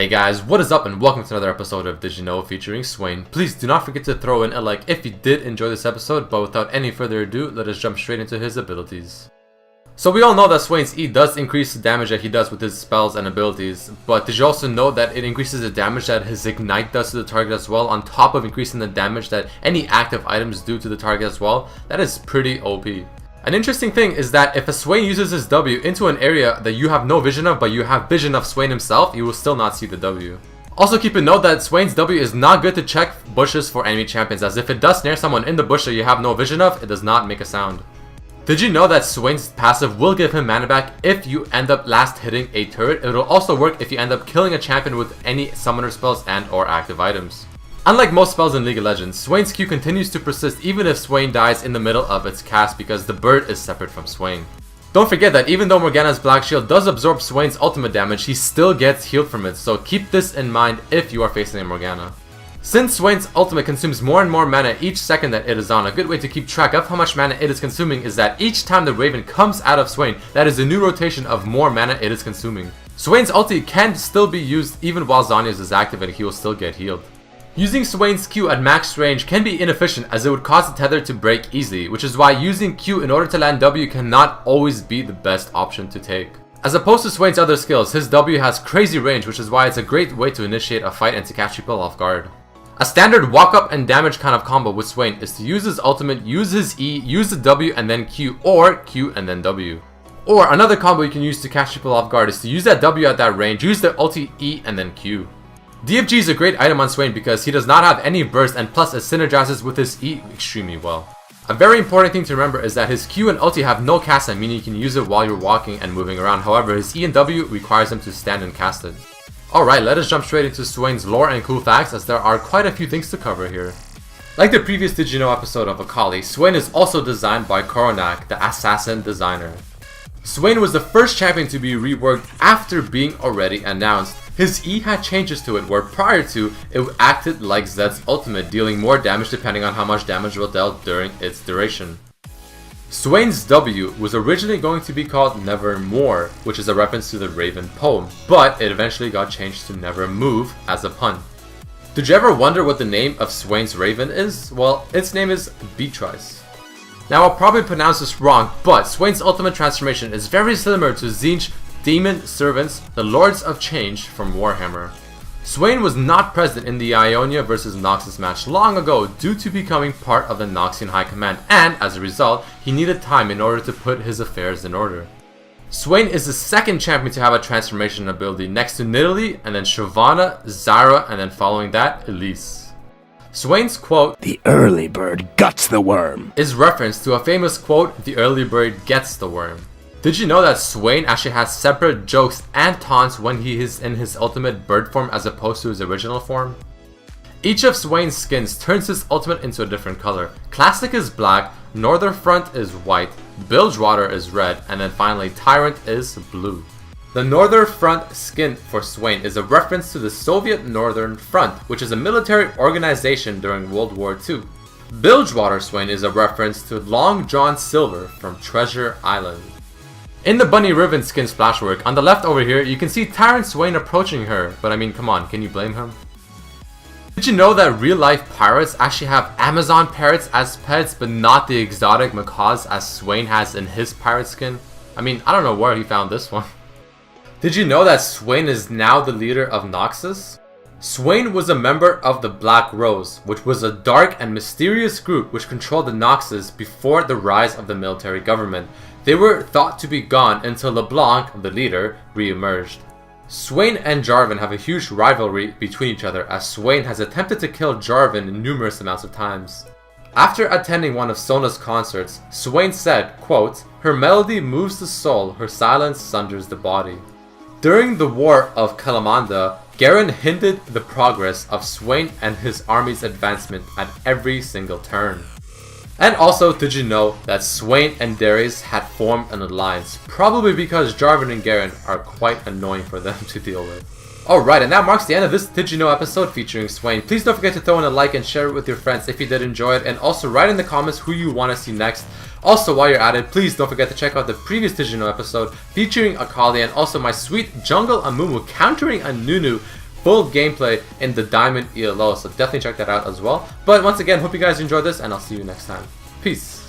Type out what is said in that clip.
Hey guys, what is up and welcome to another episode of Did You Know featuring Swain. Please do not forget to throw in a like if you did enjoy this episode, but without any further ado, let us jump straight into his abilities. So we all know that Swain's E does increase the damage that he does with his spells and abilities, but did you also know that it increases the damage that his Ignite does to the target as well, on top of increasing the damage that any active items do to the target as well? That is pretty OP. An interesting thing is that if a Swain uses his W into an area that you have no vision of, but you have vision of Swain himself, you will still not see the W. Also keep in note that Swain's W is not good to check bushes for enemy champions, as if it does snare someone in the bush that you have no vision of, it does not make a sound. Did you know that Swain's passive will give him mana back if you end up last hitting a turret? It will also work if you end up killing a champion with any summoner spells and or active items. Unlike most spells in League of Legends, Swain's Q continues to persist even if Swain dies in the middle of its cast because the bird is separate from Swain. Don't forget that even though Morgana's Black Shield does absorb Swain's ultimate damage, he still gets healed from it, so keep this in mind if you are facing a Morgana. Since Swain's ultimate consumes more and more mana each second that it is on, a good way to keep track of how much mana it is consuming is that each time the Raven comes out of Swain, that is a new rotation of more mana it is consuming. Swain's ulti can still be used even while Zhonya's is active and he will still get healed. Using Swain's Q at max range can be inefficient as it would cause the tether to break easily, which is why using Q in order to land W cannot always be the best option to take. As opposed to Swain's other skills, his W has crazy range, which is why it's a great way to initiate a fight and to catch people off guard. A standard walk up and damage kind of combo with Swain is to use his ultimate, use his E, use the W and then Q, or Q and then W. Or another combo you can use to catch people off guard is to use that W at that range, use the ulti E and then Q. DFG is a great item on Swain because he does not have any burst and plus it synergizes with his E extremely well. A very important thing to remember is that his Q and ulti have no cast time, meaning you can use it while you're walking and moving around. However, his E and W requires him to stand and cast it. Alright, let us jump straight into Swain's lore and cool facts, as there are quite a few things to cover here. Like the previous Did You Know episode of Akali, Swain is also designed by Koronak, the assassin designer. Swain was the first champion to be reworked after being already announced. His E had changes to it where prior to, it acted like Zed's ultimate, dealing more damage depending on how much damage was dealt during its duration. Swain's W was originally going to be called Nevermore, which is a reference to the Raven poem, but it eventually got changed to Never Move as a pun. Did you ever wonder what the name of Swain's Raven is? Well, its name is Beatrice. Now I'll probably pronounce this wrong, but Swain's ultimate transformation is very similar to Tzeentch's Demon Servants, the Lords of Change from Warhammer. Swain was not present in the Ionia vs Noxus match long ago due to becoming part of the Noxian High Command, and as a result, he needed time in order to put his affairs in order. Swain is the second champion to have a transformation ability next to Nidalee, and then Shyvana, Zyra, and then following that, Elise. Swain's quote, "The early bird guts the worm," is reference to a famous quote, "The early bird gets the worm." Did you know that Swain actually has separate jokes and taunts when he is in his ultimate bird form as opposed to his original form? Each of Swain's skins turns his ultimate into a different color. Classic is black, Northern Front is white, Bilgewater is red, and then finally Tyrant is blue. The Northern Front skin for Swain is a reference to the Soviet Northern Front, which is a military organization during World War II. Bilgewater Swain is a reference to Long John Silver from Treasure Island. In the Bunny Ribbon skin splashwork, on the left over here, you can see Tyrant Swain approaching her, but I mean, come on, can you blame him? Did you know that real life pirates actually have Amazon parrots as pets, but not the exotic macaws as Swain has in his pirate skin? I mean, I don't know where he found this one. Did you know that Swain is now the leader of Noxus? Swain was a member of the Black Rose, which was a dark and mysterious group which controlled the Noxus before the rise of the military government. They were thought to be gone until LeBlanc, the leader, re-emerged. Swain and Jarvan have a huge rivalry between each other, as Swain has attempted to kill Jarvan numerous amounts of times. After attending one of Sona's concerts, Swain said, quote, "Her melody moves the soul, her silence sunders the body." During the War of Kalamanda, Garen hindered the progress of Swain and his army's advancement at every single turn. And also, did you know that Swain and Darius had formed an alliance, probably because Jarvan and Garen are quite annoying for them to deal with. Alright, and that marks the end of this Did You Know episode featuring Swain. Please don't forget to throw in a like and share it with your friends if you did enjoy it, and also write in the comments who you want to see next. Also, while you're at it, please don't forget to check out the previous Did You Know episode featuring Akali, and also my sweet Jungle Amumu countering a Nunu full gameplay in the Diamond ELO, so definitely check that out as well. But once again, hope you guys enjoyed this, and I'll see you next time. Peace.